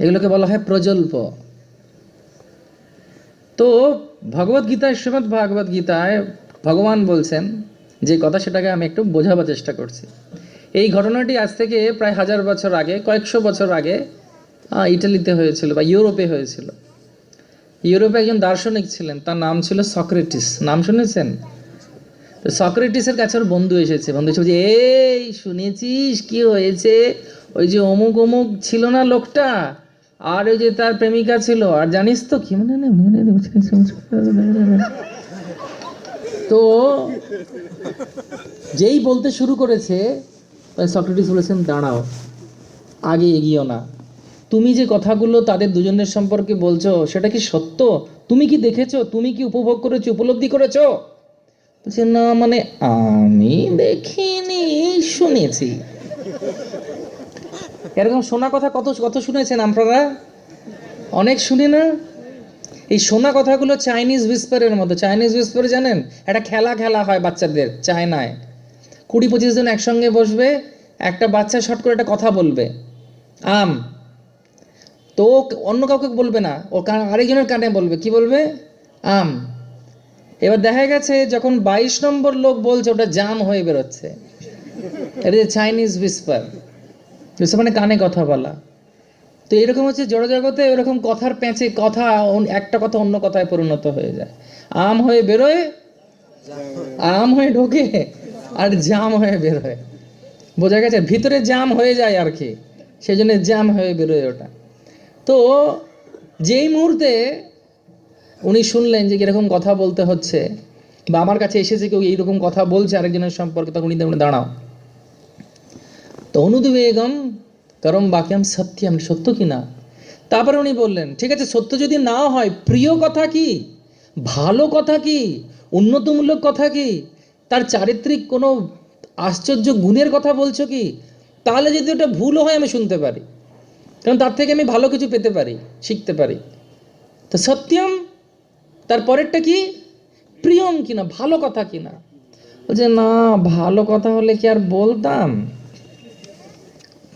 এগুলোকে বলা হয় প্রজল্প। তো ভগবদ্গীতায়, শ্রীমদ্ ভাগবত গীতায় ভগবান বলছেন যে কথা, সেটাকে আমি একটু বোঝাবার চেষ্টা করছি। এই ঘটনাটি আজ থেকে প্রায় 1000 বছর আগে, কয়েকশো বছর আগে ইটালিতে হয়েছিল বা ইউরোপে হয়েছিল। ইউরোপে একজন দার্শনিক ছিলেন, তার নাম ছিল সক্রেটিস। নাম শুনেছেন? তো সক্রেটিসের কাছে ওর বন্ধু এসেছে। বন্ধু এসে বলছে, এই শুনেছিস কি হয়েছে? ওই যে অমুক অমুক ছিল না লোকটা, আর ওই যে তার প্রেমিকা ছিল, আর জানিস তো কি তো যেই বলতে শুরু করেছে, সক্রেটিস বলেছেন, দাঁড়াও, আগে এগিয়েও না। তুমি যে কথাগুলো তাদের দুজনের সম্পর্কে বলছো, সেটা কি সত্য? তুমি কি দেখেছো? তুমি কি উপভোগ করেছো, উপলব্ধি করেছো? বলছে, না মানে আমি দেখিনি, শুনেছি। এরকম শোনা কথা কত কত শুনেছেন আপনারা? অনেক শুনি না? এই শোনা কথাগুলো চাইনিজ হুইসপারের মতো। চাইনিজ হুইসপার জানেন? একটা খেলা খেলা হয় বাচ্চাদের চায়নায়। 20-25 জন একসঙ্গে বসবে, একটা বাচ্চা শর্ট করে একটা কথা বলবে, আম। তো অন্য কাউকে বলবে না, ও আরেকজনের কানে বলবে। কি বলবে? আম। এবার দেখা গেছে যখন 22 নম্বর লোক বলছে, ওটা জাম হয়ে বেরোচ্ছে। এটা চাইনিজ হুইসপার, মানে কানে কথা বলা। তো এরকম হচ্ছে জড়জগতে, এরকম কথার প্যাঁচে কথা, একটা কথা অন্য কথায় পরিণত হয়ে যায়। আম হয়ে বেরোয়, আম হয়ে ঢোকে, আর জাম হয়ে বেরোয়। বোঝা গেছে? ভিতরে জাম হয়ে যায় আর কি, সেই জন্য জাম হয়ে বেরোয় ওটা। তো যেই মুহূর্তে উনি শুনলেন যে এরকম কথা বলতে হচ্ছে, বা আমার কাছে এসেছে কেউ এইরকম কথা বলছে আরেকজনের সম্পর্কে, তখন উনি দাঁড়াও, তো অনুদ্বেগম করম বাক্যম সত্যম, সত্য কি না? তারপরে উনি বললেন, ঠিক আছে, সত্য যদি না হয়, প্রিয় কথা কি, ভালো কথা কি, উন্নতমূলক কথা কি, তার চারিত্রিক কোনো আশ্চর্য গুণের কথা বলছো কি? তাহলে যদি ওটা ভুল হয় আমি শুনতে পারি, কারণ তার থেকে আমি ভালো কিছু পেতে পারি, শিখতে পারি। তো সত্যম, তারপরেরটা কি? প্রিয়ম কিনা, ভালো কথা কিনা। বলছে, না ভালো কথা হলে কি আর বলতাম?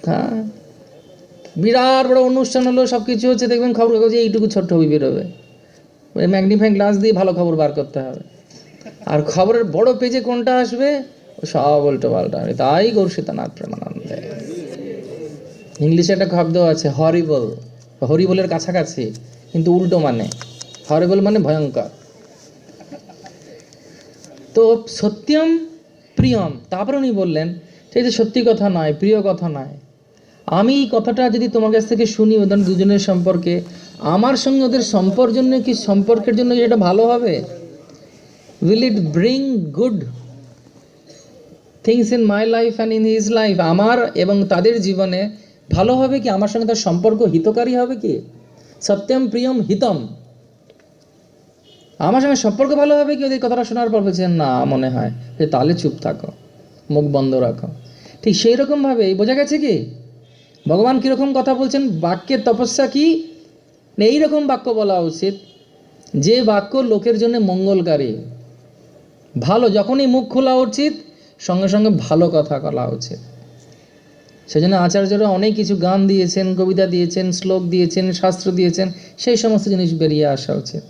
হ্যাঁ, বিরাট বড় অনুষ্ঠান হলো, সব কিছু হচ্ছে, দেখবেন খবর কাগজে এইটুকু ছোট্ট ছবি বেরোবে, ওই ম্যাগনিফাইং গ্লাস দিয়ে ভালো খবর বার করতে হবে। আর খবরের বড় পেজে কোনটা আসবে? সব উল্টো পাল্টা। তাই গৌরসীতানাথ প্রেমানন্দে। ইংলিশে একটা শব্দ আছে হরিবল, হরিবলের কাছাকাছি কিন্তু উল্টো মানে। হরিবল মানে ভয়ঙ্কর। তো সত্যম প্রিয়ম, তারপরে উনি বললেন, সেই যে সত্যি কথা নয়, প্রিয় কথা নয়, আমি এই কথাটা যদি তোমার কাছ থেকে শুনি, ওদের দুজনের সম্পর্কে, আমার সঙ্গে ওদের সম্পর্কের জন্য কি এটা ভালো হবে? Will it bring good things in my life and in his life? আমার এবং তাদের জীবনে ভালো হবে কি? আমার সঙ্গে তার সম্পর্ক হিতকারী হবে কি? সত্যম প্রিয়ম হিতম, আমার সঙ্গে সম্পর্ক ভালো হবে কি? ওদের কথাটা শোনার পর বলছেন, না মনে হয়, যে তাহলে চুপ থাকো, মুখ বন্ধ রাখো। ঠিক সেই রকমভাবেই বোঝা গেছে কি ভগবান কীরকম কথা বলছেন। বাক্যের তপস্যা কি? এইরকম বাক্য বলা উচিত যে বাক্য লোকের জন্য মঙ্গলকারী, ভালো। যখনই মুখ খোলা উচিত, সঙ্গে সঙ্গে ভালো কথা বলা উচিত। সেজন্য আচার্যরা অনেক কিছু গান দিয়েছেন, কবিতা দিয়েছেন, শ্লোক দিয়েছেন, শাস্ত্র দিয়েছেন, সেই সমস্ত জিনিস বেরিয়ে আসা উচিত।